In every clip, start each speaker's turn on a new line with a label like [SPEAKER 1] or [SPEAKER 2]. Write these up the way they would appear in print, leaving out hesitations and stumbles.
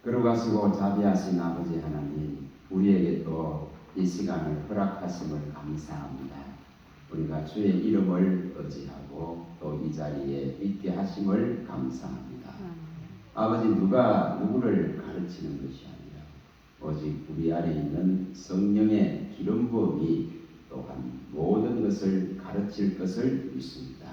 [SPEAKER 1] 거룩하시고 자비하신 아버지 하나님, 우리에게 또 이 시간을 허락하심을 감사합니다. 우리가 주의 이름을 의지하고 또 이 자리에 있게 하심을 감사합니다. 아버지, 누가 누구를 가르치는 것이 아니라 오직 우리 안에 있는 성령의 기름 부음이 또한 모든 것을 가르칠 것을 믿습니다.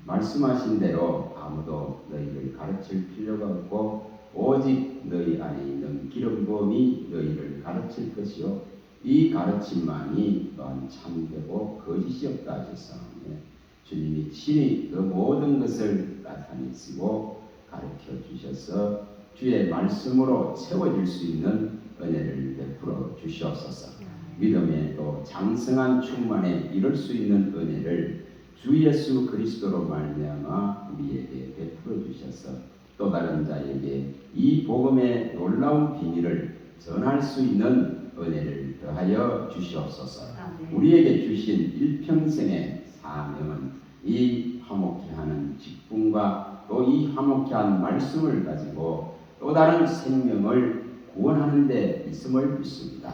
[SPEAKER 1] 말씀하신 대로 아무도 너희를 가르칠 필요가 없고 오직 너희 안에 있는 기름 부음이 너희를 가르칠 것이요 이 가르침만이 또한 참되고 거짓이 없다 하셨사오니 주님이 친히 그 모든 것을 나타내시고 가르쳐 주셔서 주의 말씀으로 채워질 수 있는 은혜를 베풀어 주시옵소서. 믿음의 또 장성한 충만에 이룰 수 있는 은혜를 주 예수 그리스도로 말미암아 우리에게 베풀어 주셔서 또 다른 자에게 이 복음의 놀라운 비밀을 전할 수 있는 은혜를 더하여 주시옵소서. 우리에게 주신 일평생의 사명은 이 화목케 하는 직분과 또 이 화목케 한 말씀을 가지고 또 다른 생명을 구원하는 데 있음을 믿습니다.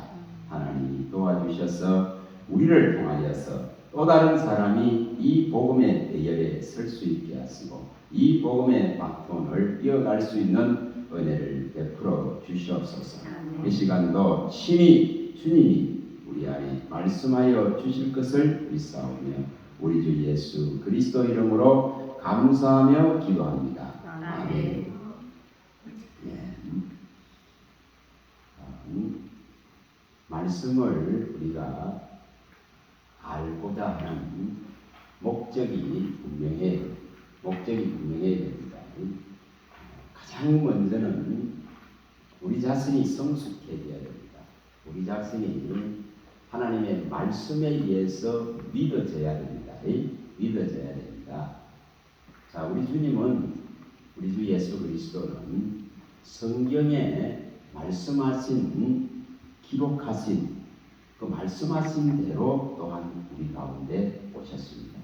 [SPEAKER 1] 하나님이 도와주셔서 우리를 통하여서 또 다른 사람이 이 복음의 대열에 설 수 있게 하시고 이 복음의 바톤을 이어갈 수 있는 은혜를 베풀어 주시옵소서. 이 시간도 친히 주님이 우리 안에 말씀하여 주실 것을 믿사오며 우리 주 예수 그리스도 이름으로 감사하며 기도합니다. 아멘. 말씀을 우리가 알고자 하는 목적이 분명해야 됩니다. 가장 먼저는 우리 자신이 성숙해져야 됩니다. 우리 자신이 하나님의 말씀에 의해서 믿어져야 됩니다. 믿어져야 됩니다. 자, 우리 주님은, 우리 주 예수 그리스도는 성경에 말씀하신, 기록하신, 그 말씀하신 대로 또한 우리 가운데 오셨습니다.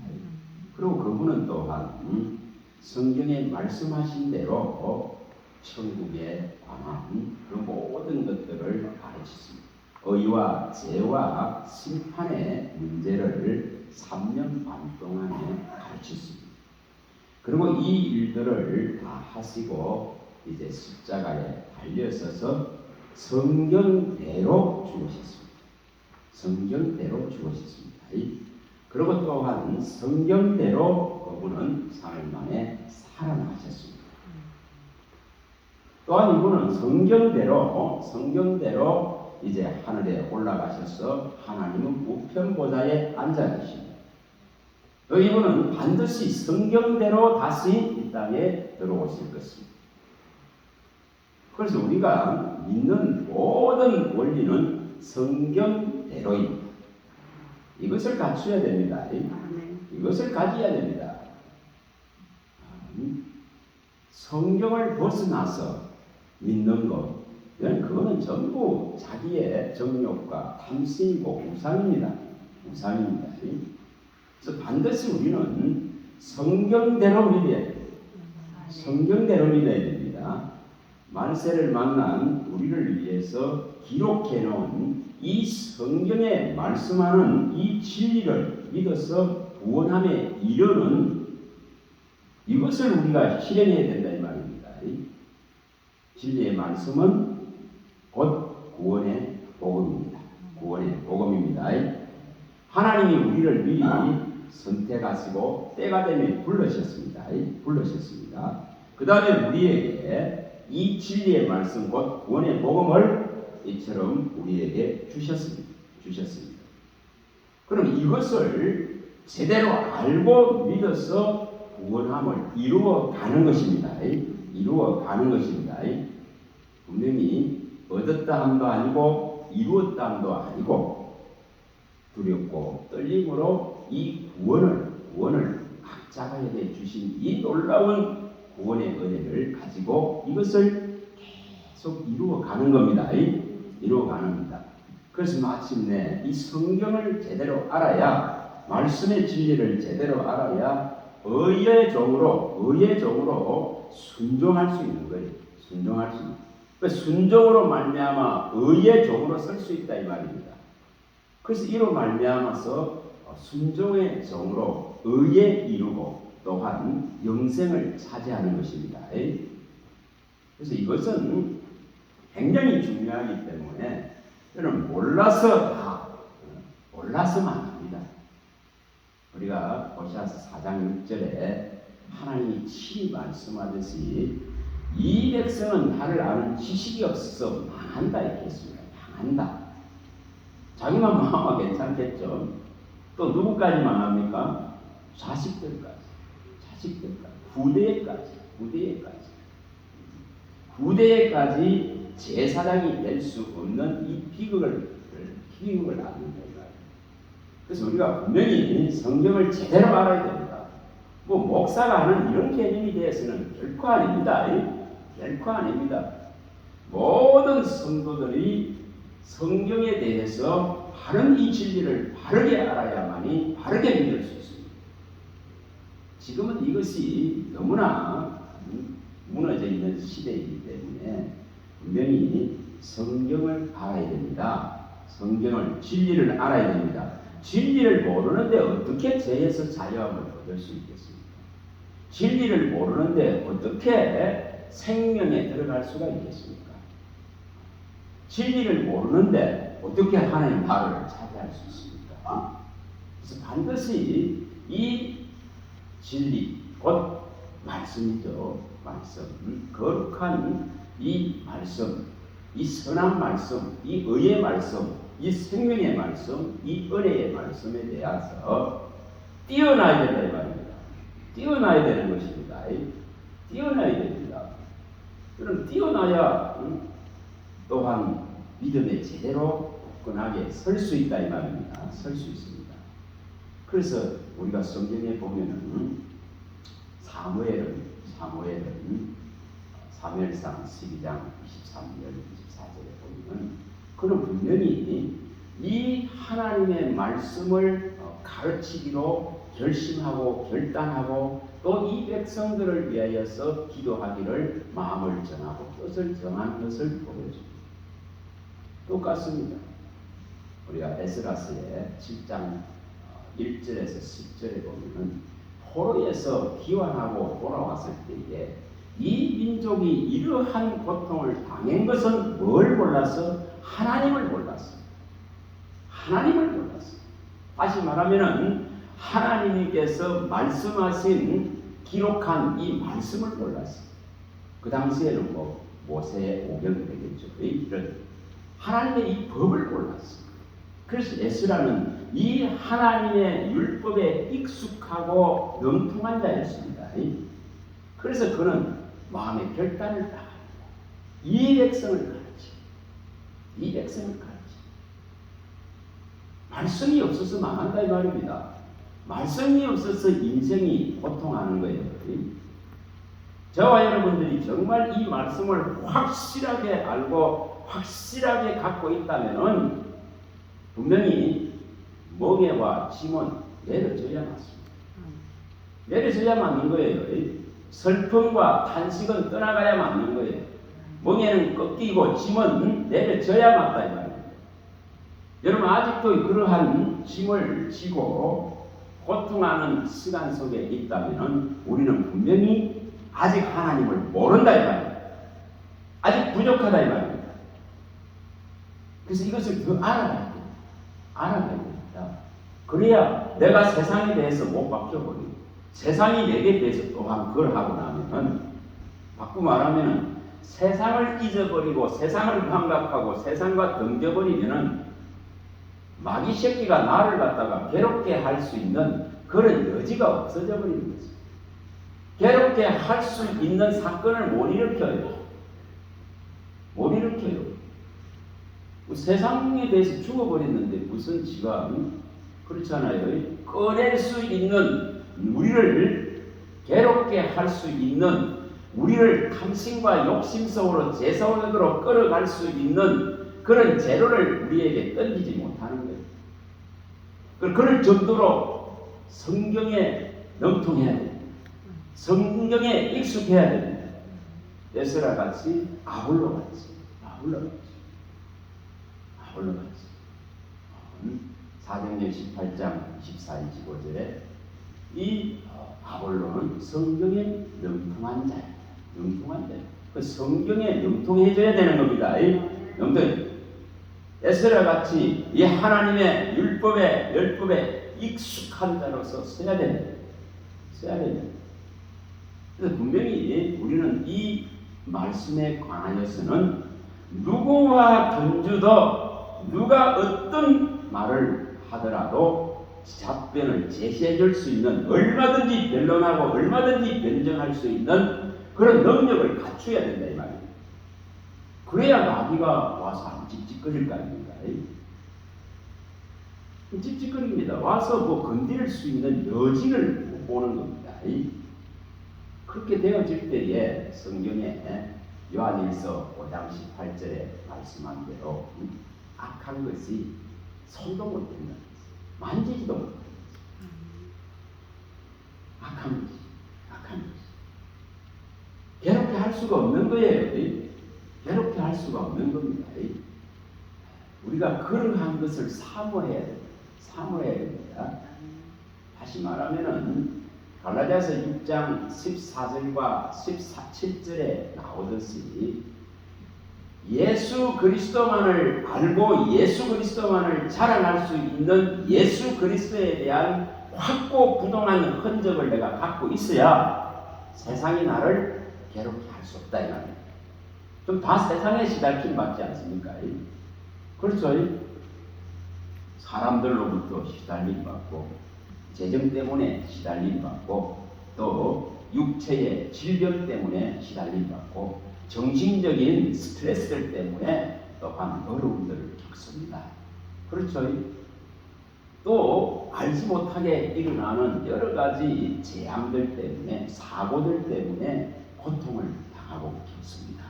[SPEAKER 1] 그리고 그분은 또한 성경에 말씀하신 대로 천국에 관한 그 모든 것들을 가르치십니다. 의와 죄와 심판의 문제를 3년 반 동안에 가르쳤습니다. 그리고 이 일들을 다 하시고 이제 십자가에 달려서서 성경대로 죽으셨습니다. 성경대로 죽으셨습니다. 그리고 또한 성경대로 그분은 3일 만에 살아나셨습니다. 또한 이분은 성경대로 이제 하늘에 올라가셔서 하나님은 우편 보좌에 앉아 계십니다. 또 이분은 반드시 성경대로 다시 이 땅에 들어오실 것입니다. 그래서 우리가 믿는 모든 원리는 성경대로입니다. 이것을 갖춰야 됩니다. 이것을 가져야 됩니다. 성경을 벗어나서 믿는 것, 그거는 전부 자기의 정욕과 탐심이고 우상입니다. 그래서 반드시 우리는 성경대로 믿어야 됩니다. 성경대로 믿어야 됩니다. 만세를 만난 우리를 위해서 기록해 놓은 이 성경에 말씀하는 이 진리를 믿어서 구원함에 이르는 이것을 우리가 실행해야 된다 이 말입니다. 진리의 말씀은 곧 구원의 복음입니다. 구원의 복음입니다. 하나님이 우리를 미리 선택하시고 때가 되면 부르셨습니다. 그 다음에 우리에게 이 진리의 말씀 곧 구원의 복음을 이처럼 우리에게 주셨습니다. 그럼 이것을 제대로 알고 믿어서 구원함을 이루어가는 것입니다. 분명히 얻었다 함도 아니고 이루었다 함도 아니고 두렵고 떨림으로 이 구원을 각자에게 주신 이 놀라운 구원의 은혜를 가지고 이것을 계속 이루어가는 겁니다. 그래서 마침내 이 성경을 제대로 알아야, 말씀의 진리를 제대로 알아야 의의 종으로 순종할 수 있는 거예요. 그 순종으로 말미암아 의의 종으로 설 수 있다 이 말입니다. 그래서 이로 말미암아서 순종의 종으로 의에 이루고 또한 영생을 차지하는 것입니다. 그래서 이것은 굉장히 중요하기 때문에 저는 몰라서만 합니다. 우리가 호세아서 4장 6절에 하나님이 친히 말씀하듯이 이 백성은 나를 아는 지식이 없어서 망한다 이렇게 했습니다. 망한다. 자기만 망하면 괜찮겠죠. 또 누구까지 망합니까? 자식들까지, 후대에까지 제사장이 될 수 없는 이 비극을 안는다. 그래서 우리가 분명히 성경을 제대로 알아야 됩니다. 뭐 목사가 하는 이런 개념이 대해서는 결코 아닙니다. 모든 성도들이 성경에 대해서 바른 이 진리를 바르게 알아야만이 바르게 믿을 수 있습니다. 지금은 이것이 너무나 무너져 있는 시대이기 때문에 분명히 성경을 알아야 됩니다. 진리를 알아야 됩니다. 진리를 모르는데 어떻게 죄에서 자유함을 얻을 수 있겠습니까? 진리를 모르는데 어떻게 생명에 들어갈 수가 있겠습니까? 진리를 모르는데 어떻게 하나님 나라를 차지할 수 있습니까? 그래서 반드시 이 진리, 곧 말씀이죠. 거룩한 이 말씀, 이 선한 말씀, 이 의의 말씀, 이 생명의 말씀, 이 은혜의 말씀에 대해서 뛰어나야 된다 이 말입니다. 뛰어나야 되는 것입니다. 뛰어나야 됩니다. 그럼 뛰어나야 또한 믿음에 제대로 굳건하게 설 수 있다 이 말입니다. 설 수 있습니다. 그래서 우리가 성경에 보면은 사무엘은 사무엘상 12장 23절 24절에 보면 그는 분명히 이 하나님의 말씀을 가르치기로 결심하고 결단하고 또 이 백성들을 위하여서 기도하기를 마음을 정하고 뜻을 정한 것을 보여줍니다. 똑같습니다. 우리가 에스라스의 7장 1절에서 10절에 보면은 포로에서 귀환하고 돌아왔을 때에 이 민족이 이러한 고통을 당한 것은 뭘 몰라서? 하나님을 몰랐어. 다시 말하면은 하나님께서 말씀하신 기록한 이 말씀을 몰랐어. 그 당시에는 뭐 모세의 오경이 되겠죠. 이런 하나님의 이 법을 몰랐어. 그래서 에스라는 이 하나님의 율법에 익숙하고 능통한 자였습니다. 그래서 그는 마음의 결단을 다 이 백성을 가르치. 말씀이 없어서 망한다 이 말입니다. 말씀이 없어서 인생이 고통하는 거예요. 저와 여러분들이 정말 이 말씀을 확실하게 알고 확실하게 갖고 있다면은 분명히 멍에와 짐은 내려져야 맞습니다. 내려져야 맞는 거예요. 슬픔과 탄식은 떠나가야 맞는 거예요. 멍에는 꺾이고 짐은 내려져야 맞다 이 말입니다. 여러분 아직도 그러한 짐을 지고 고통하는 시간 속에 있다면 우리는 분명히 아직 하나님을 모른다 이 말입니다. 아직 부족하다 이 말입니다. 그래서 이것을 더 알아야 됩니다. 그래야 내가 세상에 대해서 못 바뀌어버리고 세상이 내게 대해서 또한 그걸 하고 나면은 바꾸 말하면은 세상을 잊어버리고 세상을 망각하고 세상과 등져버리면은 마귀 새끼가 나를 갖다가 괴롭게 할 수 있는 그런 여지가 없어져 버리는 거죠. 괴롭게 할 수 있는 사건을 못 일으켜요. 세상에 대해서 죽어버렸는데 무슨 지가 그렇잖아요. 꺼낼 수 있는 우리를 괴롭게 할 수 있는 우리를 탐심과 욕심 속으로 제사원으로 끌어갈 수 있는 그런 재료를 우리에게 던지지 못하는 거예요. 그럴 정도로 성경에 능통해야 돼요. 성경에 익숙해야 됩니다. 에스라 같이 아볼로 같이 올라갔지. 올라갔지. 사도행전 18장 14, 25절에 이 아볼로는 성경에 능통한 자야. 능통한 자. 그 성경에 능통해져야 되는 겁니다. 능통. 에스라 같이 이 하나님의 율법에 율법에 익숙한 자로서 써야 됩니다. 써야 됩니다. 그래서 분명히 우리는 이 말씀에 관하여서는 누구와 견주도 누가 어떤 말을 하더라도 답변을 제시해 줄 수 있는, 얼마든지 변론하고 얼마든지 변정할 수 있는 그런 능력을 갖춰야 된다 이 말이에요. 그래야 마귀가 와서 안 찝찝거릴 거 아닙니까? 찝찝거립니다. 와서 뭐 건드릴 수 있는 여지를 못 보는 겁니다. 그렇게 되어질 때에 성경에 요한일서 5장 18절에 말씀한 대로 악한 것이 손도 못 댄다는 것이, 만지지도 못한다는 것이, 악한 것이, 악한 것이 괴롭게 할 수가 없는 거예요. 괴롭게 할 수가 없는 겁니다. 우리가 그러한 것을 사모해야 됩니다. 사모해야 됩니다. 다시 말하면은 갈라디아서 6장 14절과 17절에 나오듯이 예수 그리스도만을 알고 예수 그리스도만을 자랑할 수 있는 예수 그리스도에 대한 확고부동한 흔적을 내가 갖고 있어야 세상이 나를 괴롭게 할 수 없다 이 말이에요. 좀 다 세상에 시달림 받지 않습니까? 그렇죠? 사람들로부터 시달림 받고 재정 때문에 시달림 받고 또 육체의 질병 때문에 시달림 받고 정신적인 스트레스들 때문에 또한 어려움들을 겪습니다. 그렇죠? 또 알지 못하게 일어나는 여러 가지 재앙들 때문에, 사고들 때문에 고통을 당하고 겪습니다.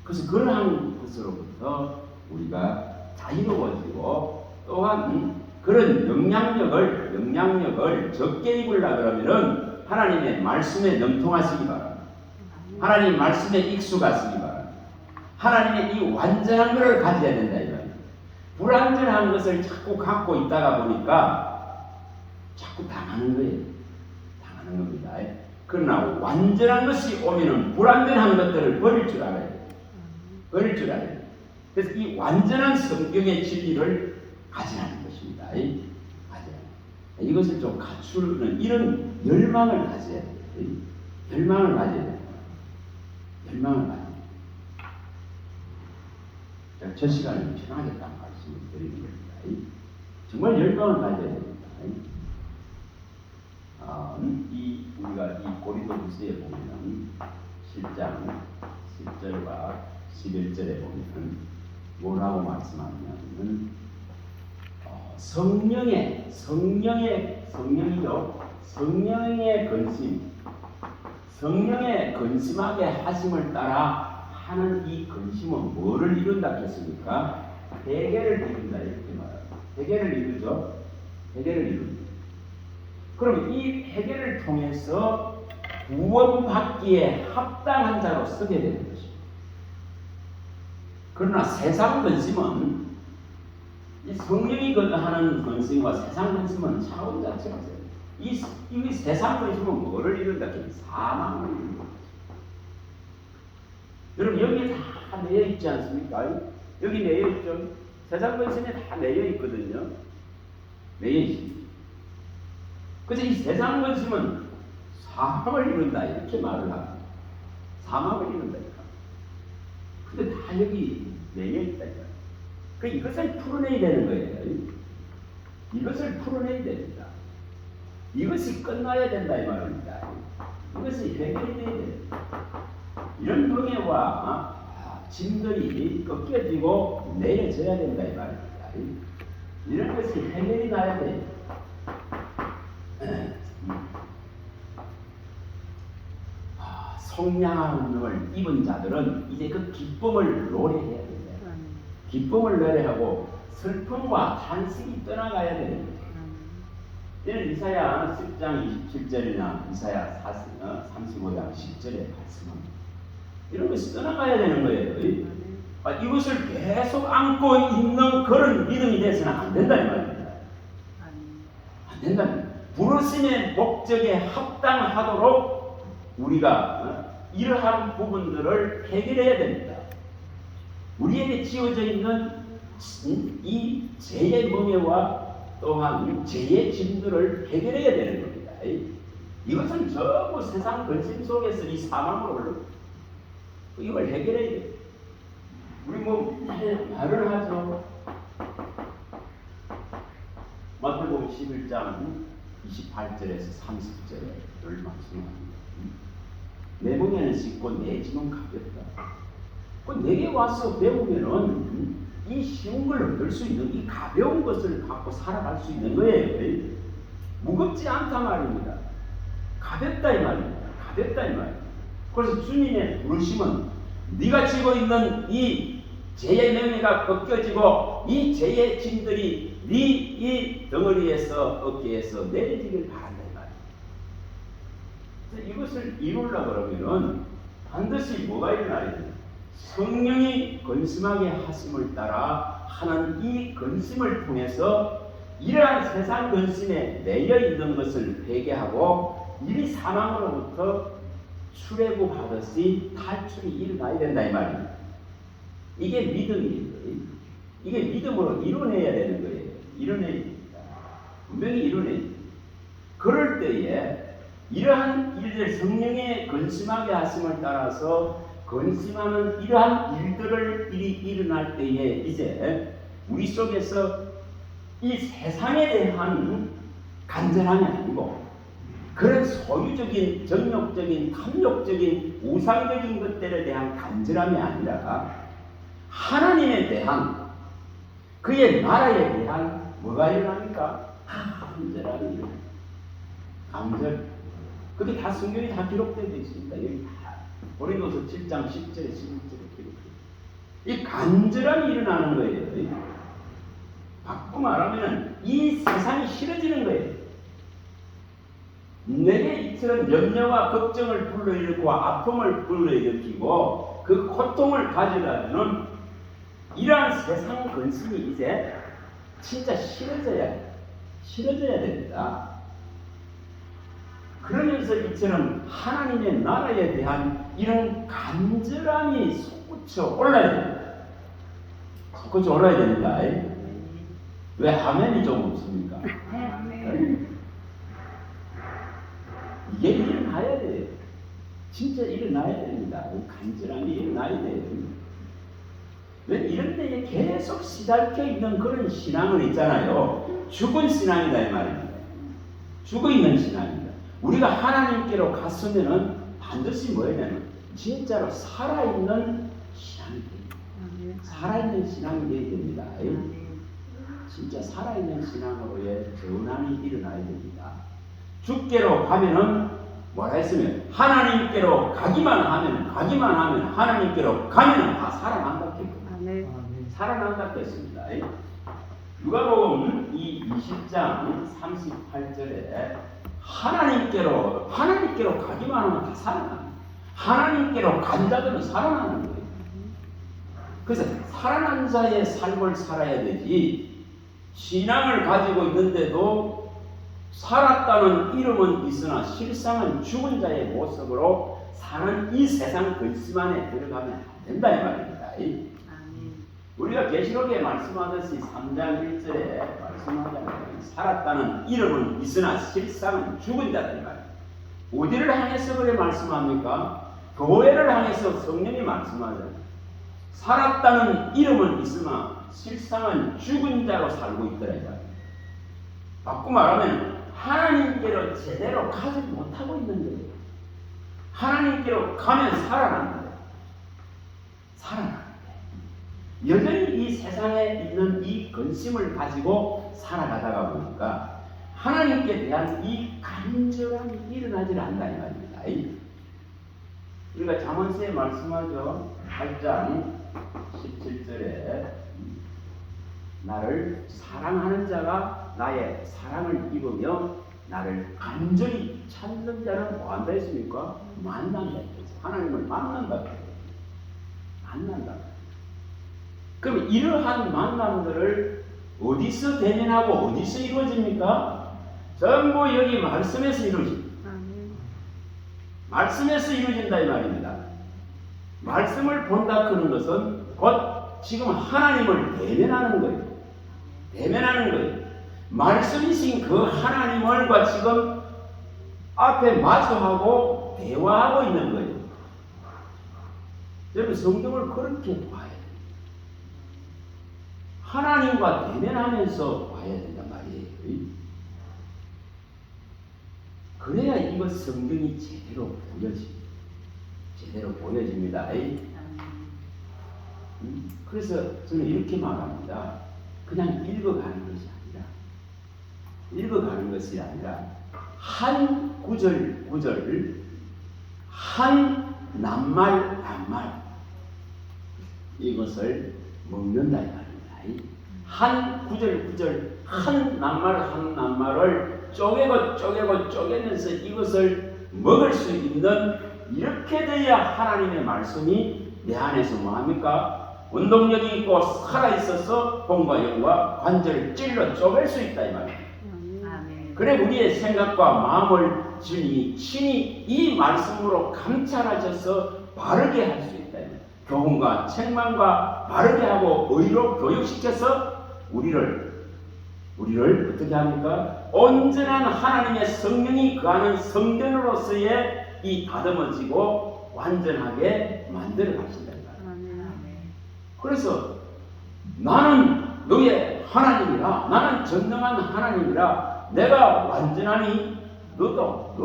[SPEAKER 1] 그래서 그러한 것으로부터 우리가 자유로워지고 또한 그런 영향력을 적게 입으려 그러면은 하나님의 말씀에 능통하시기 바랍니다. 하나님 말씀에 익숙하시기 바랍니다. 하나님의 이 완전한 것을 가져야 된다 이거예요. 불완전한 것을 자꾸 갖고 있다가 보니까 자꾸 당하는 거예요. 당하는 겁니다. 그러나 완전한 것이 오면은 불완전한 것들을 버릴 줄 알아야 돼요. 버릴 줄 알아야 돼요. 그래서 이 완전한 성경의 진리를 가지라는 것입니다. 이것을 좀 갖추는 이런 열망을 가져야 돼요. 열망을 가져야 돼요. 열망을 가져야 돼요. 첫 시간을 편하게 딱 말씀을 드리는 겁니다. 정말 열망을 가져야 됩니다. 우리가 이 고린도후서에 보면 10장 10절과 11절에 보면 뭐라고 말씀하냐면 성령의 근심, 성령의 근심하게 하심을 따라 하는 이 근심은 뭐를 이룬다 했습니까? 회개를 이룬다 이렇게 말합니다. 회개를 이루죠. 회개를 이룬다. 그럼 이 회개를 통해서 구원받기에 합당한 자로 서게 되는 것입니다. 그러나 세상 근심은 이 성령이 하는 근심과 세상 근심은 차원 자체가 있어요. 이 세상 근심은 뭐를 이룬다? 사망을 이룬다. 여러분 여기 다 내어 있지 않습니까? 여기 내어 있죠. 세상 근심에 다 내어 있거든요. 내어 있습니다. 그래서 이 세상 근심은 사망을 이룬다 이렇게 말을 합니다. 사망을 이룬다. 근데 다 여기 내어 있다. 그 이것을 풀어내야 되는 거예요. 이것을 풀어내야 됩니다. 이것이 끝나야 된다 이 말입니다. 이것이 해결이 돼야 됩니다. 이런 명예와 짐들이 꺾여지고 내려져야 된다 이 말입니다. 이런 것이 해결이 나야 돼요. 성령을 입은 자들은 이제 그 기쁨을 노래해야 됩니다. 기쁨을 노래하고 슬픔과 탄식이 떠나가야 됩니다. 이는 이사야 10장 27절이나 이사야 35장 10절에 말씀합니다. 이런 것이 떠나가야 되는 거예요. 이것을 계속 안고 있는 그런 믿음이 돼서는 안 된다는 말입니다. 안 된다는 말입니다. 부르심의 목적에 합당하도록 우리가 이러한 부분들을 해결해야 됩니다. 우리에게 지어져 있는 이 죄의 멍에와 또한 죄의 짐들을 해결해야 되는 겁니다. 이것은 전부 세상 근심 속에서 이 사망으로 흘러 이걸 해결해야 돼요. 우리 말을 하죠. 마태복음 11장 28절에서 30절을 말씀합니다. 내 멍에는 쉽고 내 짐은 가볍다. 내게 와서 배우면은 이 쉬운 걸 얻을 수 있는 이 가벼운 것을 갖고 살아갈 수 있는 거예요. 무겁지 않다 말입니다. 가볍다 이 말입니다. 가볍다 이 말입니다. 그래서 주님의 부르심은 네가 지고 있는 이 죄의 명예가 벗겨지고 이 죄의 짐들이 네 이 덩어리에서 어깨에서 내려지길 바란다 이 말입니다. 이것을 이루려고 그러면은 반드시 뭐가 일어나야 돼요? 성령이 건심하게 하심을 따라 하는 이 건심을 통해서 이러한 세상 건심에 매여 있는 것을 회개하고 이 사망으로부터 출애굽하듯이 탈출이 일어나야 된다 이 말입니다. 이게 믿음이에요. 이게 믿음으로 이뤄내야 되는 거예요. 이뤄내야 됩니다. 분명히 이뤄내야 됩니다. 그럴 때에 이러한 일들 성령의 건심하게 하심을 따라서 건심하는 이러한 일이 일어날 때에 이제 우리 속에서 이 세상에 대한 간절함이 아니고 그런 소유적인 정욕적인 탐욕적인 우상적인 것들에 대한 간절함이 아니라 하나님에 대한 그의 나라에 대한 뭐가 일어납니까? 간절함이 일어납니다. 간절. 그게 다 성경이 다 기록되어 있습니다. 여기 다 고린도서 7장 10절에 11절에 기록되어 이 간절함이 일어나는 거예요. 바꾸고 말하면 이 세상이 싫어지는 거예요. 내게 이처럼 염려와 걱정을 불러일으키고 아픔을 불러일으키고 그 고통을 가져가는 이러한 세상 근심이 이제 진짜 싫어져야 됩니다. 그러면서 이처럼 하나님의 나라에 대한 이런 간절함이 솟구쳐 올라야 됩니다. 솟구쳐 올라야 됩니다. 왜 아멘이 좀 없습니까? 이게 일어나야 돼요. 진짜 일어나야 됩니다. 간절함이 일어나야 돼요. 왜 이런 데에 계속 시달켜 있는 그런 신앙은 있잖아요. 죽은 신앙이다 이 말입니다. 죽어 있는 신앙입니다. 우리가 하나님께로 갔으면은 반드시 뭐냐면 진짜로 살아있는 신앙이 돼요. 살아있는 신앙이 돼야 됩니다. 진짜 살아있는 신앙으로의 전환이 일어나야 됩니다. 주께로 가면은 뭐라 했으면 하나님께로 가기만 하면 하나님께로 가면은 다 살아난다겠죠. 살아난다고 했습니다. 누가복음 이 20장 38절에 하나님께로 가기만 하면 다 살아납니다. 하나님께로 간 자들은 살아나는 거예요. 그래서 살아난 자의 삶을 살아야 되지 신앙을 가지고 있는데도 살았다는 이름은 있으나 실상은 죽은 자의 모습으로 사는 이 세상 근심 안에 들어가면 안 된다 이 말입니다. 우리가 계시록에 말씀하듯이 3장 1절에 말씀하자면 살았다는 이름은 있으나 실상은 죽은 자다 이 말입니다. 어디를 향해서 그래 말씀합니까? 교회를 향해서 성령이 말씀하잖아요. 살았다는 이름은 있으나 실상은 죽은 자로 살고 있더라 이 말입니다. 바꾸고 말하면 하나님께로 제대로 가지 못하고 있는 거예요. 하나님께로 가면 살아나는 거예요. 살아나는 거예요. 여전히 이 세상에 있는 이 근심을 가지고 살아가다가 보니까 하나님께 대한 이 간절함이 일어나질 않는다 이 말입니다. 우리가 잠언서에 말씀하죠. 8장 17절에 나를 사랑하는 자가 나의 사랑을 입으며 나를 간절히 찾는 자는 뭐 한다 했습니까? 만난다. 하나님을 만난다. 만난다. 그럼 이러한 만남들을 어디서 대면하고 어디서 이루어집니까? 전부 여기 말씀에서 이루어집니다. 말씀에서 이루어진다 이 말입니다. 말씀을 본다 그런 것은 곧 지금 하나님을 대면하는 거예요. 대면하는 거예요. 말씀이신 그 하나님을과 지금 앞에 마주하고 대화하고 있는 거예요. 여러분 성경을 그렇게 봐야 돼요. 하나님과 대면하면서 봐야 된단 말이에요. 그래야 이거 성경이 제대로 보여집니다. 제대로 보여집니다. 그래서 저는 이렇게 말합니다. 그냥 읽어가는 것이 아니라 읽어가는 것이 아니라 한 구절 구절을 한 낱말 낱말 이것을 먹는다 이 말입니다. 한 구절 구절 한 낱말 한 낱말을 쪼개고 쪼개고 쪼개면서 이것을 먹을 수 있는 이렇게 돼야 하나님의 말씀이 내 안에서 뭐합니까? 운동력이 있고 살아있어서 몸과 영과 관절을 찔러 쪼갤 수 있다 이 말이에요. 그래 우리의 생각과 마음을 주님이 친히 이 말씀으로 감찰하셔서 바르게 할 수 있다. 교훈과 책망과 바르게 하고 의로 교육시켜서 우리를 어떻게 합니까? 온전한 하나님의 성령이 거하는 성전으로서의 이 다듬어지고 완전하게 만들어 가신다. 그래서 나는 너의 하나님이라, 나는 전능한 하나님이라, 내가 완전하니 너도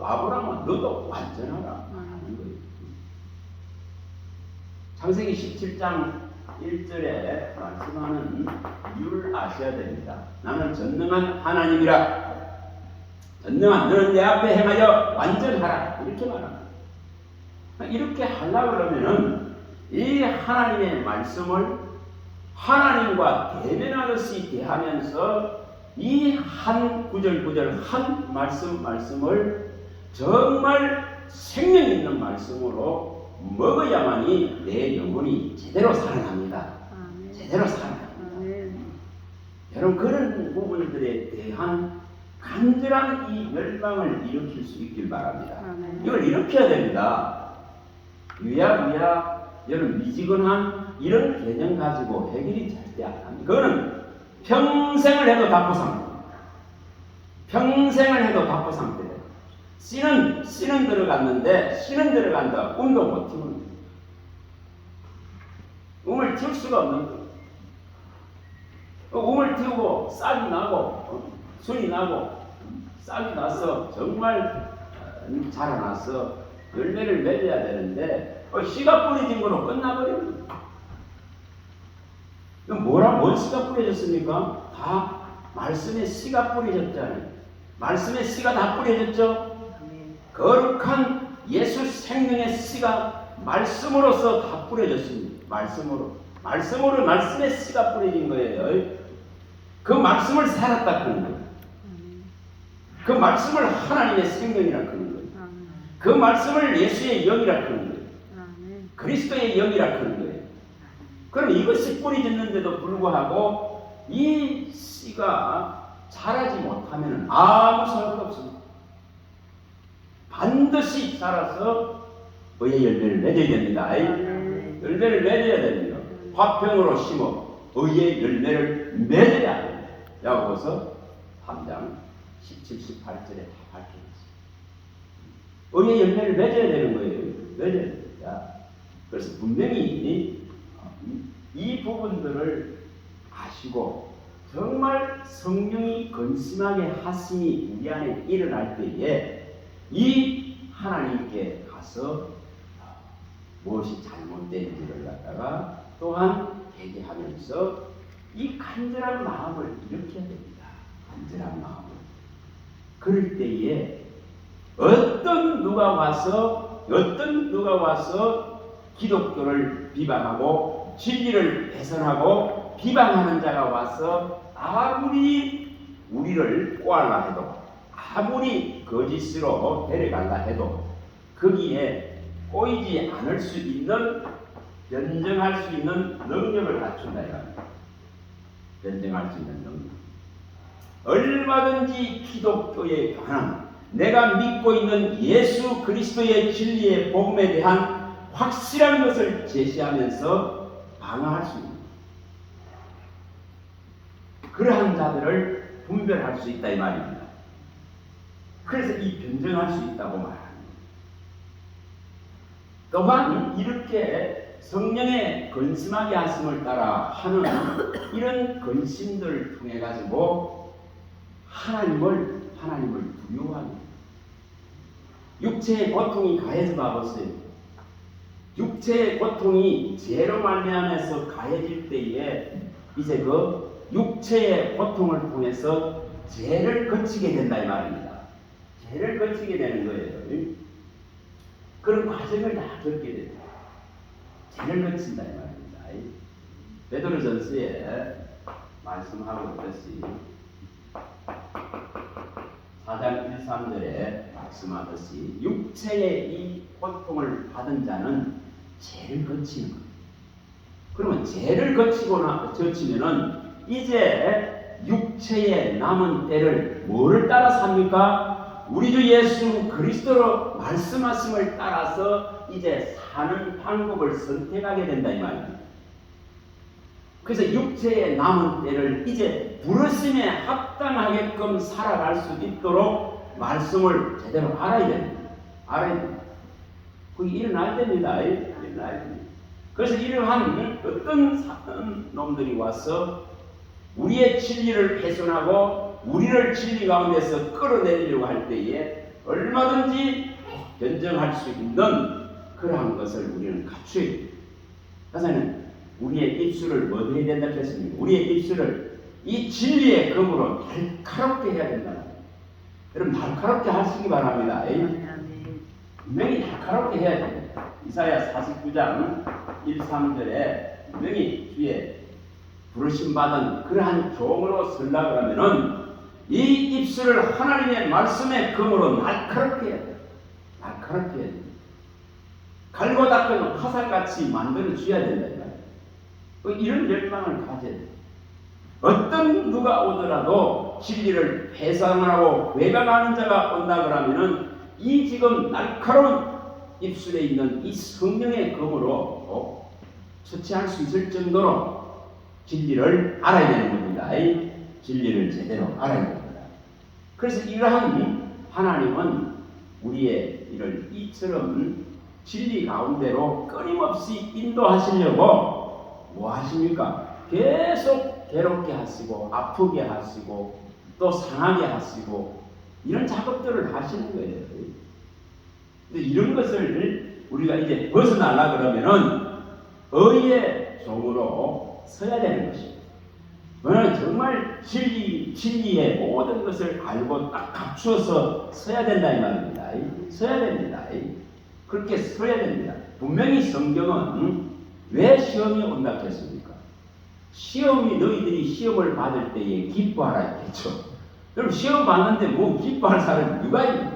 [SPEAKER 1] 아브라함아 너도 완전하라 하는 거예요. 창세기 17장 1절에 말씀하는 이유를 아셔야 됩니다. 나는 전능한 하나님이라, 전능한 너는 내 앞에 행하여 완전하라 이렇게 말합니다. 이렇게 하려고 그러면은 이 하나님의 말씀을 하나님과 대면하듯이 대하면서 이 한 구절 구절 한 말씀을 정말 생명 있는 말씀으로 먹어야만이 내 영혼이 제대로 살아납니다. 제대로 살아납니다. 여러분 그런 부분들에 대한 간절한 이 열망을 일으킬 수 있길 바랍니다. 이걸 일으켜야 됩니다. 유야 여러분 미지근한 이런 개념 가지고 해결이 절대 안 합니다. 그거는 평생을 해도 답보 상태. 평생을 해도 답보 상태. 씨는 들어갔는데 씨는 들어간다. 운동 못 튀우는 음을 틔울 수가 없는 거예요. 음을 틔우고 싹이 나고 순이 나고 싹이 나서 정말 자라나서 열매를 맺어야 되는데 씨가 뿌려진 거로 끝나버립니다. 뭔 씨가 뿌려졌습니까? 다 말씀의 씨가 뿌려졌잖아요. 말씀의 씨가 다 뿌려졌죠? 거룩한 예수 생명의 씨가 말씀으로서 다 뿌려졌습니다. 말씀으로 말씀의 씨가 뿌려진 거예요. 그 말씀을 살았다 하는 거예요. 그 말씀을 하나님의 생명이라 하는 거예요. 그 말씀을 예수의 영이라 하는 거예요. 그리스도의 영이라 하는 거예요. 그럼 이것이 뿌려졌는데도 불구하고 이 씨가 자라지 못하면 아무 소용도 없습니다. 반드시 자라서 의의 열매를 맺어야 됩니다. 열매를 맺어야 됩니다. 화평으로 심어 의의 열매를 맺어야 합니다. 야고보서 3장 17, 18절에 다 밝혀놨습니다. 의의 열매를 맺어야 되는 거예요. 맺어야 됩니다. 그래서 분명히 이 부분들을 아시고 정말 성령이 근심하게 하심이 우리 안에 일어날 때에 이 하나님께 가서 무엇이 잘못된지를 갖다가 또한 회개하면서 이 간절한 마음을 일으켜야 됩니다. 간절한 마음을. 그럴 때에 어떤 누가 와서 기독교를 비방하고 진리를 훼손하고 비방하는 자가 와서 아무리 우리를 꼬알라 해도 아무리 거짓으로 데려갈라 해도 거기에 꼬이지 않을 수 있는 변증할 수 있는 능력을 갖춘다 이겁니다. 변증할 수 있는 능력. 얼마든지 기독교에 관한 내가 믿고 있는 예수 그리스도의 진리의 복음에 대한 확실한 것을 제시하면서 방어할 수 있는 그러한 자들을 분별할 수 있다 이 말입니다. 그래서 이 변증할 수 있다고 말합니다. 또한 이렇게 성령의 근심하게 하심을 따라 하는 이런 근심들을 통해 가지고 하나님을 두려워합니다. 육체의 고통이 가해져 가보세요. 육체의 고통이 죄로 말미암아서 가해질 때에 이제 그 육체의 고통을 통해서 죄를 거치게 된다 이 말입니다. 죄를 거치게 되는 거예요. 그런 과정을 다 겪게 됩니다. 죄를 거친다 이 말입니다. 베드로전서에 말씀하고 있듯이 4장 1, 3절에 말씀하듯이 육체의 이 고통을 받은 자는 죄를 거치는 거예요. 그러면 죄를 거치면은 이제 육체의 남은 때를 뭐를 따라 삽니까? 우리 주 예수 그리스도로 말씀하심을 따라서 이제 사는 방법을 선택하게 된다 이 말입니다. 그래서 육체의 남은 때를 이제 부르심에 합당하게끔 살아갈 수 있도록 말씀을 제대로 알아야 됩니다. 알아야 됩니다. 그게 일어날 때입니다. 일어나야 됩니다. 그래서 이러한 어떤 놈들이 와서 우리의 진리를 훼손하고 우리를 진리 가운데서 끌어내리려고 할 때에 얼마든지 변증할 수 있는 그러한 것을 우리는 갖춰야 됩니다. 그래서는 우리의 입술을 뭐 해야 된다 했습니까? 우리의 입술을 이 진리의 검으로 날카롭게 해야 된다. 여러분 날카롭게 하시기 바랍니다. 분명히 날카롭게 해야 됩니다. 이사야 49장 1, 3절에 분명히 주의 부르심 받은 그러한 종으로 설라 그러면은 이 입술을 하나님의 말씀의 검으로 날카롭게 해야 돼요. 날카롭게 해야 돼요. 갈고 닦은 화살같이 만들어 줘야 된다. 이런 열망을 가져야 돼요. 어떤 누가 오더라도 진리를 폐상하고 외강하는 자가 온다 그러면은 이 지금 날카로운 입술에 있는 이 성령의 검으로 처치할 수 있을 정도로 진리를 알아야 되는 겁니다. 진리를 제대로 알아야 됩니다. 그래서 이러한 하나님은 우리의 이를 이처럼 진리 가운데로 끊임없이 인도하시려고 뭐 하십니까? 계속 괴롭게 하시고 아프게 하시고 또 상하게 하시고 이런 작업들을 하시는 거예요. 근데 이런 것을 우리가 이제 벗어나려 그러면은 의의 종으로 서야 되는 것입니다. 너는 정말 진리의 모든 것을 알고 딱 갖추어서 서야 된다 이 말입니다. 서야 됩니다. 그렇게 서야 됩니다. 분명히 성경은 왜 시험이 온다 했습니까? 시험이 너희들이 시험을 받을 때에 기뻐하라 했겠죠. 그럼 시험 받는데 뭐 기뻐할 사람이 누가 있냐?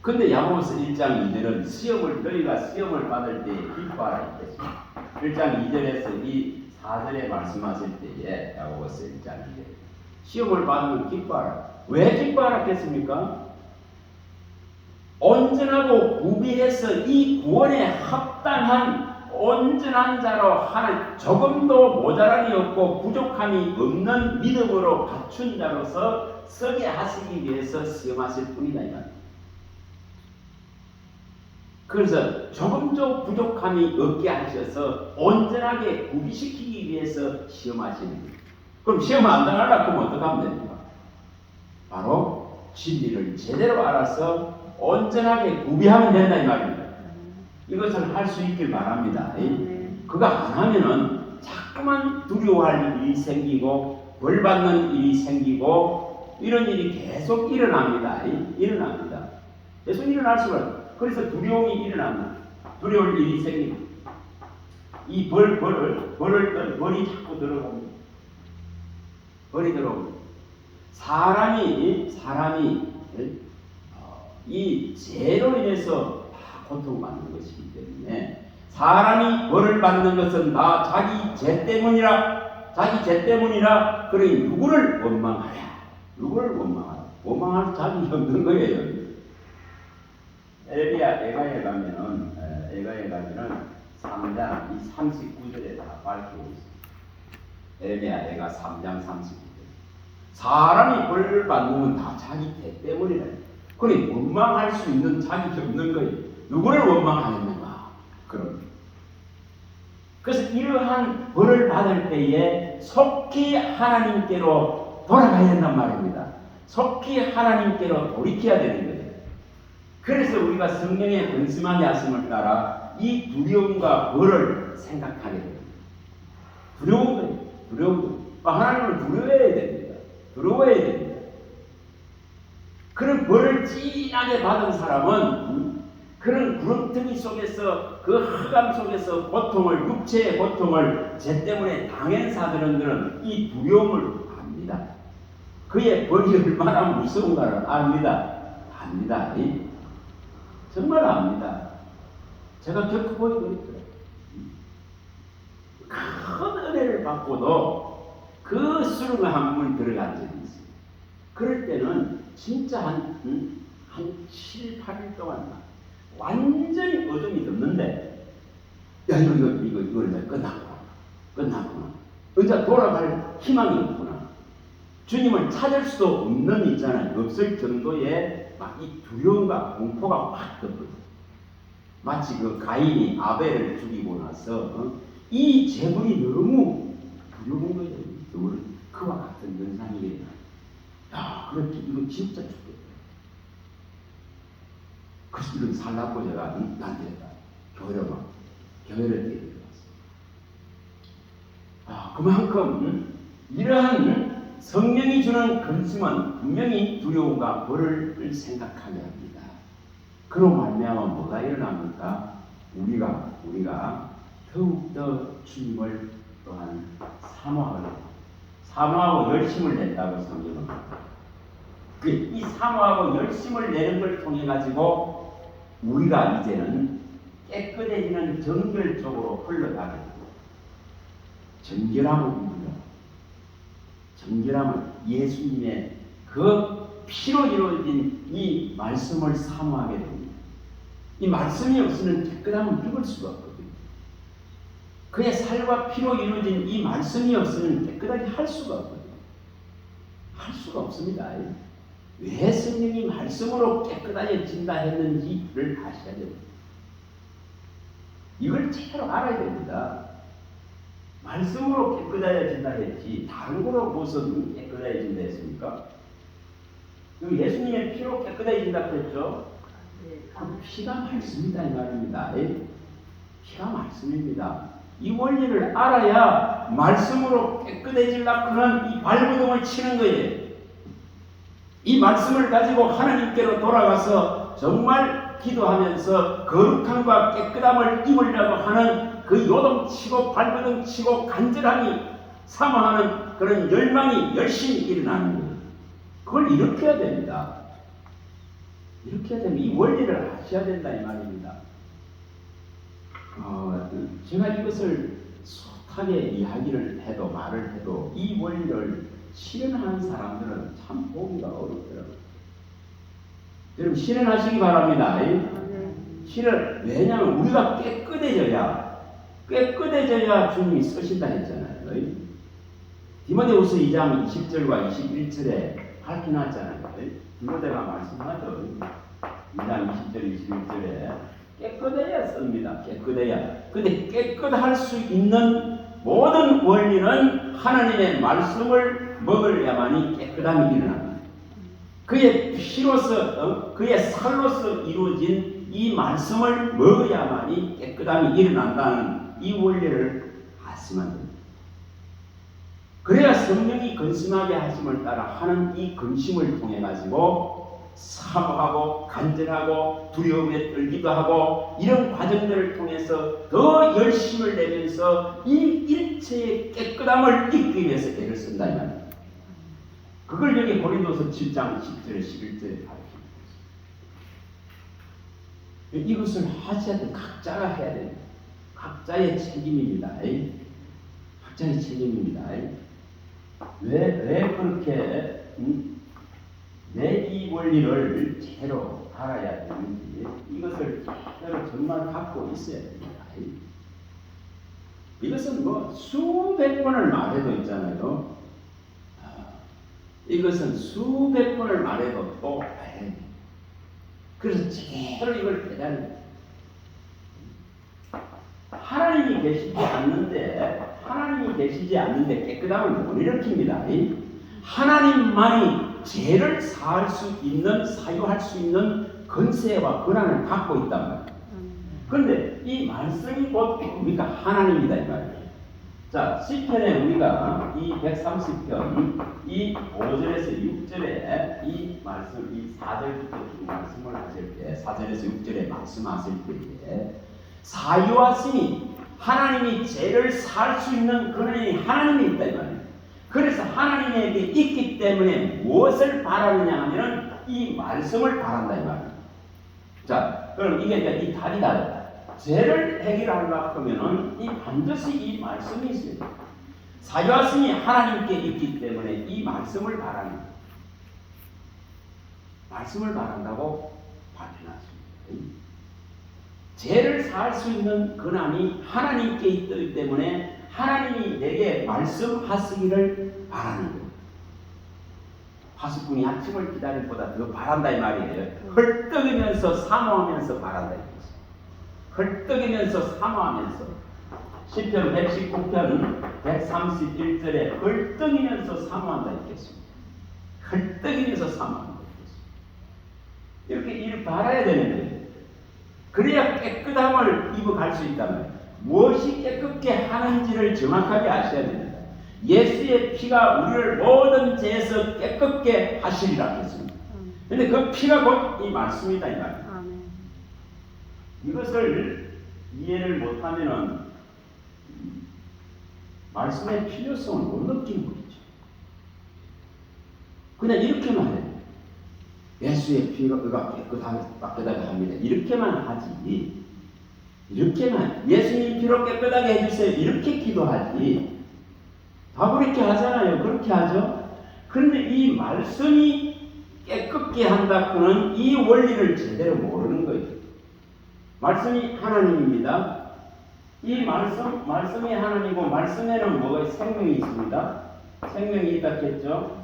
[SPEAKER 1] 근데 야고보서 1장 2절은 너희가 시험을 받을 때에 기뻐하라 했겠습니다. 1장 2절에서 이 4절에 말씀하실 때에 야고보서 1장 2절 시험을 받으면 기뻐하라. 왜 기뻐하라 했습니까? 온전하고 구비해서 이 구원에 합당한 온전한 자로 하는 조금도 모자람이 없고 부족함이 없는 믿음으로 갖춘 자로서 서게 하시기 위해서 시험하실 뿐이다 이 말입니다. 그래서 조금도 부족함이 없게 하셔서 온전하게 구비시키기 위해서 시험하시는 거예요. 그럼 시험 안 당하려고 하면 어떻게 하면 됩니까? 바로 진리를 제대로 알아서 온전하게 구비하면 된다 이 말입니다. 이것을 할 수 있길 바랍니다. 그거 안 하면은 자꾸만 두려워할 일이 생기고 벌 받는 일이 생기고 이런 일이 계속 일어납니다. 일어납니다. 계속 일어날 수가. 그래서 두려움이 일어납니다. 두려울 일이 생깁니다. 이 벌이 자꾸 들어옵니다. 벌이 들어옵니다. 사람이 이 죄로 인해서 다 고통받는 것이기 때문에 사람이 벌을 받는 것은 다 자기 죄 때문이라 그러니 누구를 원망하랴. 누구를 원망하랴. 원망할 자격이 없는 거예요. 에가에 가면은 3장 39절에 다 밝히고 있습니다. 에가 3장 39절. 사람이 벌을 받는 건 다 자기 죄 때문이래. 그러니 원망할 수 있는 자격이 없는 거예요. 누구를 원망하겠는가? 그래서 이러한 벌을 받을 때에 속히 하나님께로 돌아가야 한단 말입니다. 속히 하나님께로 돌이켜야 되는 거예요. 그래서 우리가 성령의 근심하게 하심을 따라 이 두려움과 벌을 생각하게 됩니다. 두려운 거예요. 두려운 거예요. 하나님을 두려워해야 됩니다. 두려워해야 됩니다. 그런 벌을 진하게 받은 사람은 그런 구렁텅이 속에서 그 흑암 속에서 육체의 고통을 죄 때문에 당한 사람들은 이 두려움을 압니다. 그의 벌이 얼마나 무서운가를 압니다. 정말 압니다. 제가 겪어보니 그랬더라고요. 큰 은혜를 받고도 그 수렁한 물 들어간 적이 있어요. 그럴 때는 진짜 한 7, 8일 동안 완전히 어둠이 덮는데, 야, 이거 이제 끝났구나. 이제 돌아갈 희망이 없구나. 주님을 찾을 수도 없는 있잖아요. 없을 정도의 막 이 두려움과 공포가 확 덮어요. 마치 그 가인이 아벨을 죽이고 나서 이 재물이 너무 두려운 거예요. 그와 같은 현상이에요. 야, 그렇게 이거 진짜 죽겠다. 그래서 이런 살라고 제가 난데다 교회를 데려왔어요. 그만큼 이러한 성령이 주는 근심은 분명히 두려움과 벌을 생각하게 합니다. 그로 말미암아 뭐가 일어납니까? 우리가 더욱더 주님을 또한 사모하고 열심을 낸다고 성경은 이 사모하고 열심을 내는 걸 통해 가지고 우리가 이제는 깨끗해지는 정결 쪽으로 흘러가게 됩니다. 정결함을 예수님의 그 피로 이루어진 이 말씀을 사모하게 됩니다. 이 말씀이 없으면 깨끗함을 입을 수가 없거든요. 그의 살과 피로 이루어진 이 말씀이 없으면 깨끗하게 할 수가 없거든요. 할 수가 없습니다. 왜 성령이 말씀으로 깨끗해진다 했는지를 아셔야 됩니다. 이걸 제대로 알아야 됩니다. 말씀으로 깨끗해진다 했지 다른 거로 무슨 깨끗해진다 했습니까? 예수님의 피로 깨끗해진다 그랬죠? 그 피가 말씀이다 이 말입니다. 피가 말씀입니다. 이 원리를 알아야 말씀으로 깨끗해지려고 하는 이 발버둥을 치는 거예요. 이 말씀을 가지고 하나님께로 돌아가서 정말 기도하면서 거룩함과 깨끗함을 입으려고 하는 그 요동치고 발버둥치고 간절함이 사모하는 그런 열망이 열심히 일어나는 거예요. 그걸 일으켜야 됩니다. 일으켜야 되면 이 원리를 아셔야 된다 이 말입니다. 제가 이것을 숱하게 이야기를 해도 말을 해도 이 원리를 실현하는 사람들은 참 보기가 어렵더라고요. 여러분 실현하시기 바랍니다. 왜냐하면 우리가 깨끗해져야 주님이 쓰신다 했잖아요. 디모데후서 2장 20절과 21절에 밝혀놨잖아요. 디모데가 말씀하죠. 2장 20절 21절에 깨끗해야 씁니다. 깨끗해야. 근데 깨끗할 수 있는 모든 원리는 하나님의 말씀을 먹으려만이 깨끗함이 일어납니다. 그의 피로서 그의 살로서 이루어진 이 말씀을 먹어야만이 깨끗함이 일어난다는 이 원리를 아시면 됩니다. 그래야 성령이 근심하게 하심을 따라 하는 이 근심을 통해 가지고 사모하고 간절하고 두려움에 떨기도 하고 이런 과정들을 통해서 더 열심을 내면서 이 일체의 깨끗함을 잊기 위해서 애를 쓴다 이 말입니다. 그걸 여기 고린도서 7장 10절에 11절에 가르칩니다. 이것을 하셔야 돼. 각자가 해야 됩니다. 각자의 책임입니다. 각자의 책임입니다. 왜 그렇게 내 이 원리를 제대로 알아야 되는지 이것을 제대로 정말 갖고 있어야 됩니다. 이것은 뭐 수백 번을 말해도 있잖아요. 이것은 수백 번을 말해도 또 말해야 돼요. 그래서 제대로 이걸 깨달은 하나님이 계시지 않는데 깨끗함을 못 일으킵니다. 하나님만이 죄를 사할 수 있는, 사유할 수 있는 권세와 권한을 갖고 있단 말이에요. 그런데 이 말씀이 곧 뭡니까? 하나님이다 이 말이에요. 자, 시편에 우리가 이 130편 이 5절에서 6절에 이 말씀, 이 4절부터 말씀을 하실 때, 4절에서 6절에 말씀하실 때에 사유하시니 하나님이 죄를 살 수 있는 권한이 하나님이 있다 이 말이에요. 그래서 하나님에게 있기 때문에 무엇을 바라느냐 하면은 이 말씀을 바란다 이 말이에요. 자, 그럼 이게 이제 이 답이다. 죄를 해결하려고 하면은 이 반드시 이 말씀이 있어야 돼요. 사유하심이 하나님께 있기 때문에 이 말씀을 바라는 말씀을 바란다고 밝혀놨습니다. 죄를 살 수 있는 권한이 하나님께 있기 때문에 하나님이 내게 말씀하시기를 바라는 거예요. 파수꾼이 아침을 기다릴 보다 더 바란다 이 말이에요. 헐떡이면서 사모하면서 바란다 이 말이에요. 헐떡이면서 사모하면서 시편 119편 131절에 헐떡이면서 사모한다 이랬습니다. 헐떡이면서 사모한다 이랬습니다. 이렇게 일 바라야 되는 거예요. 그래야 깨끗함을 입어갈 수 있단 말이에요. 무엇이 깨끗게 하는지를 정확하게 아셔야 됩니다. 예수의 피가 우리를 모든 죄에서 깨끗게 하시리라 했습니다. 그런데 그 피가 곧 이 말씀이다 이 말이에요. 이것을 이해를 못하면은 말씀의 필요성을 못 느끼는 거죠. 그냥 이렇게만 해요. 예수의 피가 깨끗하게 합니다. 이렇게만 하지. 이렇게만 예수님 피로 깨끗하게 해주세요. 이렇게 기도하지. 다 그렇게 하잖아요. 그렇게 하죠. 그런데 이 말씀이 깨끗게 한다고는 이 원리를 제대로 모르는 거예요. 말씀이 하나님입니다. 이 말씀이 하나님이고 말씀에는 뭐가 생명이 있습니다. 생명이 있다 했죠.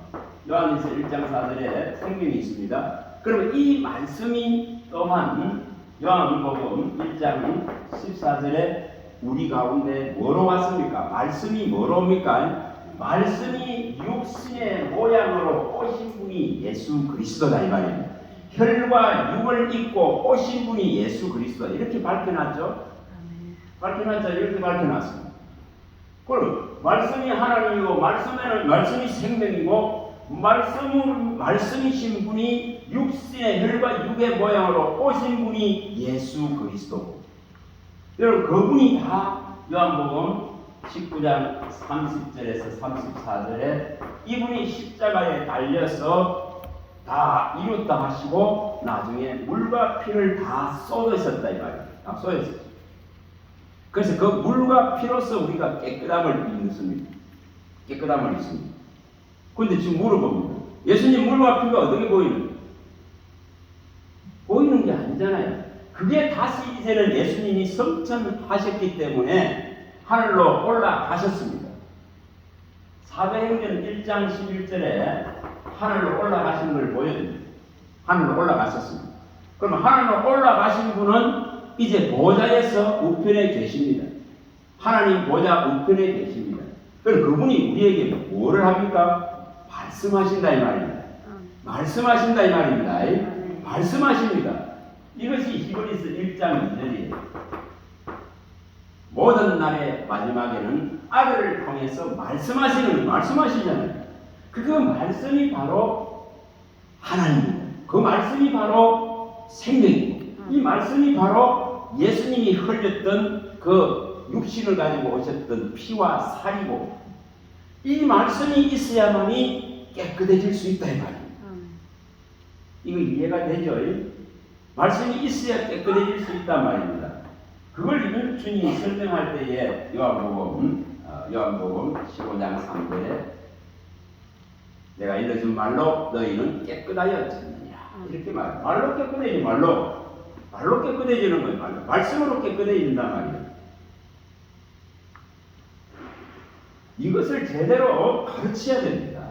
[SPEAKER 1] 요한일서 1장 4절에 생명이 있습니다. 그러면 이 말씀이 또한 요한복음 1장 14절에 우리 가운데 뭐로 왔습니까? 말씀이 뭐로 옵니까? 말씀이 육신의 모양으로 오신 분이 예수 그리스도다 이 말입니다. 혈과 육을 입고 오신 분이 예수 그리스도다 이렇게 밝혀놨죠. 밝혀놨죠. 이렇게 밝혀놨습니다. 그럼 말씀이 하나님이고 말씀에는 말씀이 생명이고 말씀이신 분이 육신의 혈과 육의 모양으로 오신 분이 예수 그리스도고 여러분 그분이 다 요한복음 19장 30절에서 34절에 이분이 십자가에 달려서 다 이뤘다 하시고 나중에 물과 피를 다 쏟으셨다 이 말이에요. 다 쏟으셨죠. 그래서 그 물과 피로서 우리가 깨끗함을 입습니다. 깨끗함을 입습니다. 그런데 지금 물어봅니다. 예수님 물과 피가 어떻게 보이는? 보이는 게 아니잖아요. 그게 다시 이제는 예수님이 성천하셨기 때문에 하늘로 올라가셨습니다. 사도행전 1장 11절에 하늘로 올라가신 걸 보여줍니다. 하늘로 올라가셨습니다. 그럼 하늘로 올라가신 분은 이제 보좌에서 우편에 계십니다. 하나님 보좌 우편에 계십니다. 그럼 그분이 우리에게 뭐를 합니까? 말씀하신다 이 말입니다. 말씀하신다 이 말입니다. 말씀하십니다. 이것이 히브리서 1장 2절이에요. 모든 날의 마지막에는 아들을 통해서 말씀하시잖아요. 그 말씀이 바로 하나님입니다. 그 말씀이 바로 생명이고 이 말씀이 바로 예수님이 흘렸던 그 육신을 가지고 오셨던 피와 살이고 이 말씀이 있어야만이 깨끗해질 수 있다 이 말이에요. 이거 이해가 되죠? 말씀이 있어야 깨끗해질 수 있단 말입니다. 그걸 주님이 설명할 때에 요한복음 15장 3절에 내가 일러준 말로 너희는 깨끗하여졌느니라 이렇게 말해요. 말로 깨끗해지는 말로 깨끗해지는 거예요. 말씀으로 깨끗해진단 말이에요. 이것을 제대로 가르쳐야 됩니다.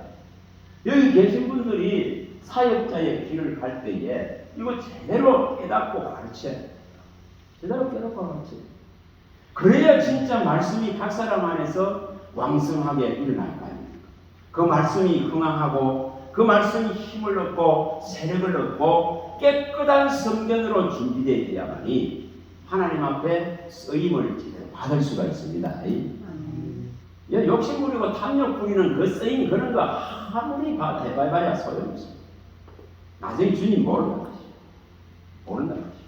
[SPEAKER 1] 여기 계신 분들이 사역자의 길을 갈 때에 이거 제대로 깨닫고 가르쳐야 됩니다. 제대로 깨닫고 가르쳐야 됩니다. 그래야 진짜 말씀이 각 사람 안에서 왕성하게 일어날 거 아닙니까? 그 말씀이 흥황하고 그 말씀이 힘을 얻고 세력을 얻고 깨끗한 성전으로 준비되어야만이 하나님 앞에 쓰임을 제대로 받을 수가 있습니다. 욕심 부리고 탐욕 부리는 그 쓰임 그런 거 아무리 해봐야 소용없습니다. 나중에 주님 모른다는 것이죠.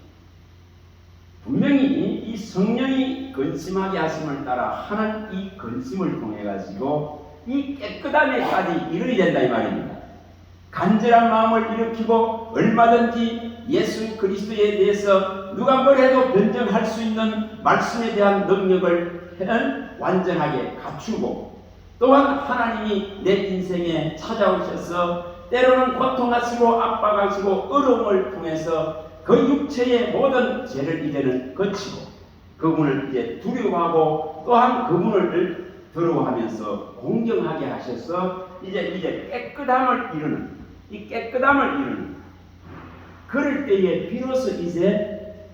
[SPEAKER 1] 분명히 이 성령이 근심하게 하심을 따라 하는 이 근심을 통해 가지고 이 깨끗함에까지 이르게 된다 이 말입니다. 간절한 마음을 일으키고 얼마든지 예수 그리스도에 대해서 누가 뭘 해도 변정할 수 있는 말씀에 대한 능력을 완전하게 갖추고 또한 하나님이 내 인생에 찾아오셔서 때로는 고통하시고 압박하시고 어려움을 통해서 그 육체의 모든 죄를 이제는 거치고 그분을 이제 두려워하고 또한 그분을 두려워하면서 공경하게 하셔서 이제 깨끗함을 이루는 이 깨끗함을 이루는 그럴 때에 비로소 이제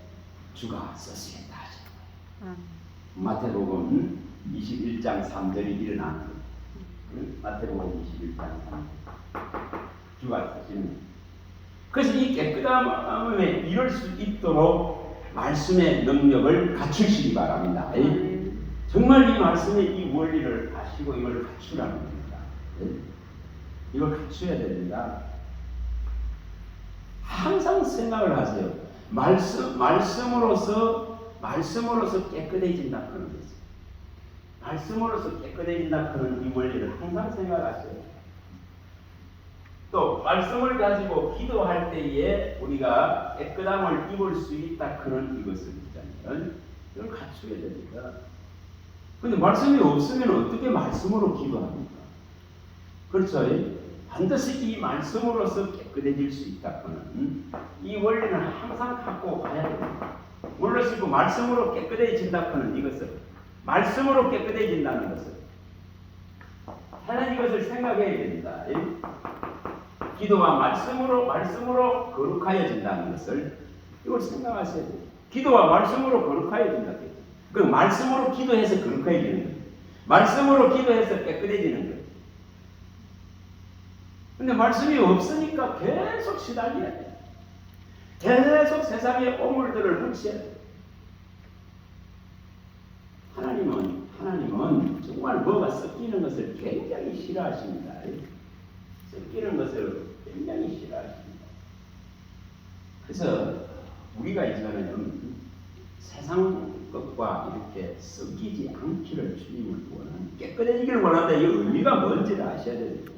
[SPEAKER 1] 주가 쓰시겠다 하시는 마태복음 21장 3절이 일어나는 마태복음 21장 3절 주가 쓰시는 그래서 이 깨끗함에 이룰 수 있도록 말씀의 능력을 갖추시기 바랍니다. 정말 이 말씀의 이 원리를 아시고 이걸 갖추라는 겁니다. 이걸 갖춰야 됩니다. 항상 생각을 하세요. 말씀으로서 깨끗해진다 그런 거죠. 말씀으로서 깨끗해진다 그런 이 원리를 항상 생각하세요. 또 말씀을 가지고 기도할 때에 우리가 깨끗함을 입을 수 있다 그런 이것을 있잖아요. 이걸 갖춰야 됩니다. 그런데 말씀이 없으면 어떻게 말씀으로 기도합니까? 그렇죠? 반드시 이 말씀으로서 깨끗해질 수 있다고는 이 원리는 항상 갖고 가야 됩니다. 물론 그 말씀으로 깨끗해진다고는 이것을 말씀으로 깨끗해진다는 것을 하나님 이것을 생각해야 됩니다. 기도와 말씀으로 거룩하여진다는 것을 이걸 생각하셔야 돼요. 기도와 말씀으로 거룩하여진다. 그 말씀으로 기도해서 거룩해지는 거예요. 말씀으로 기도해서 깨끗해지는 거예요. 근데 말씀이 없으니까 계속 시달려야 돼요. 계속 세상의 오물들을 훔쳐야 돼요. 하나님은 정말 뭐가 섞이는 것을 굉장히 싫어하십니다. 섞이는 것을 굉장히 싫어하십니다. 그래서 우리가 이제는 세상 것과 이렇게 섞이지 않기를 주님을 원하는 깨끗해지기를 원한다. 이 의미가 뭔지를 아셔야 됩니다.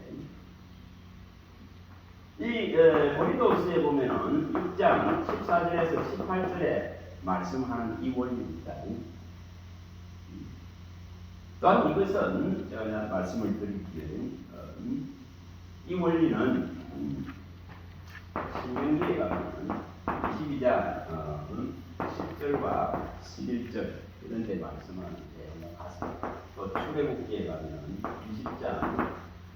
[SPEAKER 1] 이 고린도후서에 보면은 6장 14절에서 18절에 말씀하는 이 원리입니다. 또한 이것은 제가 말씀을 드릴게요. 이 원리는 신명기에 가면 22장 10절과 11절 이런 데 말씀하는데 또 출애굽기에 가면 20장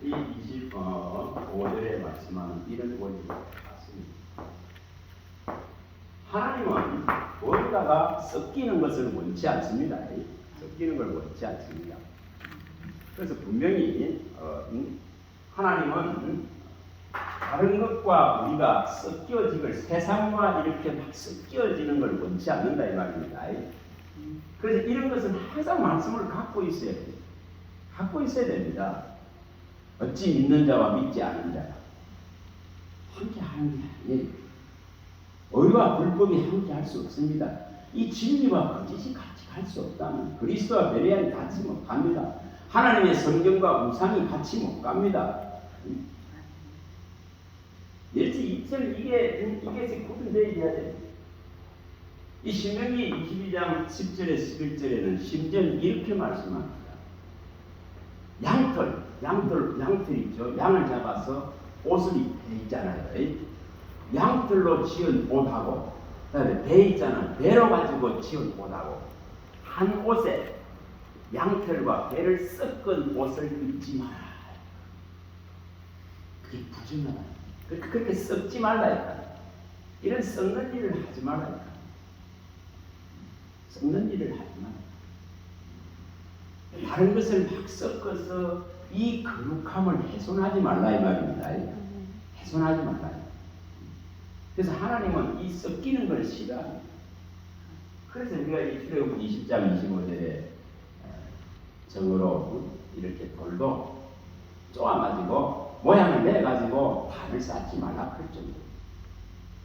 [SPEAKER 1] 25절에 말씀하는 이런 원리가 같습니다. 하나님은 어디다가 섞이는 것을 원치 않습니다. 섞이는 걸 원치 않습니다. 그래서 분명히 하나님은 다른 것과 우리가 섞여지걸 세상과 이렇게 막 섞여지는 걸 원치 않는다 이 말입니다. 그래서 이런 것은 항상 말씀을 갖고 있어야 돼요. 갖고 있어야 됩니다. 어찌 믿는 자와 믿지 않는 자가 함께 하는 게 아니에요. 의와 불법이 함께 할 수 없습니다. 이 진리와 거짓이 같이 갈 수 없다면 그리스도와 베레아는 같이 못 갑니다. 하나님의 성경과 우상이 같이 못 갑니다. 일찍 이게 구분되어야 돼요. 이 신명기 22장 10절에 11절에는 심지어 이렇게 말씀합니다. 양털 있죠. 양을 잡아서 옷을 입혀 있잖아요. 양털로 지은 옷하고 그다음에 배 있잖아요. 배로 가지고 지은 옷하고 한 옷에 양털과 배를 섞은 옷을 입지 마라. 그게 부정하다. 그렇게 섞지 말라니까. 이런 썩는 일을 하지 말라니까. 썩는 일을 하지 말라. 다른 것을 막 섞어서 이 거룩함을 훼손하지 말라 이 말입니다. 훼손하지 말라. 그래서 하나님은 이 섞이는 걸 싫어합니다. 그래서 우리가 이 출애굽기 20장 25절에 정으로 이렇게 돌도 쪼아가지고 모양을 내가지고 판을 쌓지 말라 할 정도.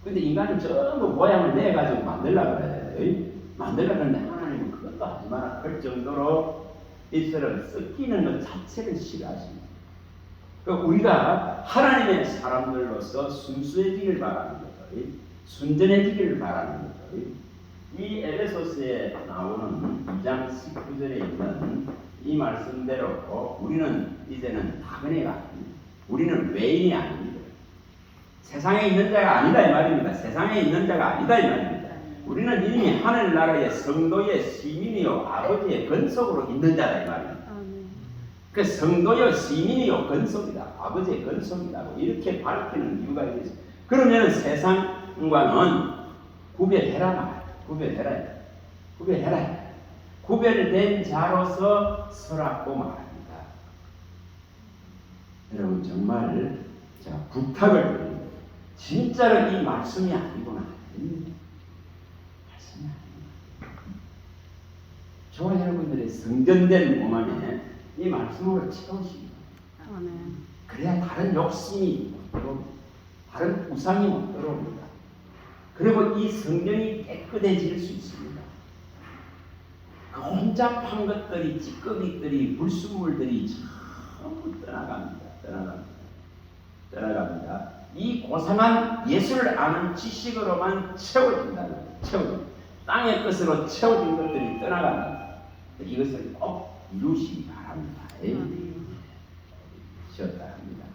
[SPEAKER 1] 근데 인간은 전부 모양을 내가지고 만들려고 그래요. 만들려고 하는데 하나님은 그것도 하지 마라 할 정도로 이처럼 섞이는 것 자체를 싫어하십니다. 그러니까 우리가 하나님의 사람들로서 순수해지길 바라는 거죠. 순전해지기를 바라는 거죠. 이 에베소서에 나오는 2장 19절에 있는 이 말씀대로 우리는 이제는 나그네가 아닙니다. 우리는 외인이 아닙니다. 세상에 있는 자가 아니다 이 말입니다. 세상에 있는 자가 아니다 이 말입니다. 우리는 이미 하늘나라의 성도의 시민이요 아버지의 근속으로 있는 자다 이 말입니다. 그 성도요 시민이요 근속이다. 아버지의 근속이다. 이렇게 밝히는 이유가 있습니다. 그러면 세상과는 구별해라 말이야. 구별해라. 구별된 자로서 서라고 말합니다. 여러분 정말 제가 부탁을 드립니다. 진짜로 이 말씀이 아니구나. 말씀이 아니구나. 저와 여러분들의 성전된 몸 안에 이 말씀으로 채우십니다. 그래야 다른 욕심이 못 들어옵니다. 다른 우상이 못 들어옵니다. 그리고 이 성전이 깨끗해질 수 있습니다. 그 혼잡한 것들이, 찌꺼기들이, 불순물들이 전부 떠나갑니다. 이 고상한 예수를 아는 지식으로만 채워진다는 거예요. 땅의 것으로 채워진 것들이 떠나갑니다. 이것을 꼭 이루시기 바랍니다. 쉬었다 합니다.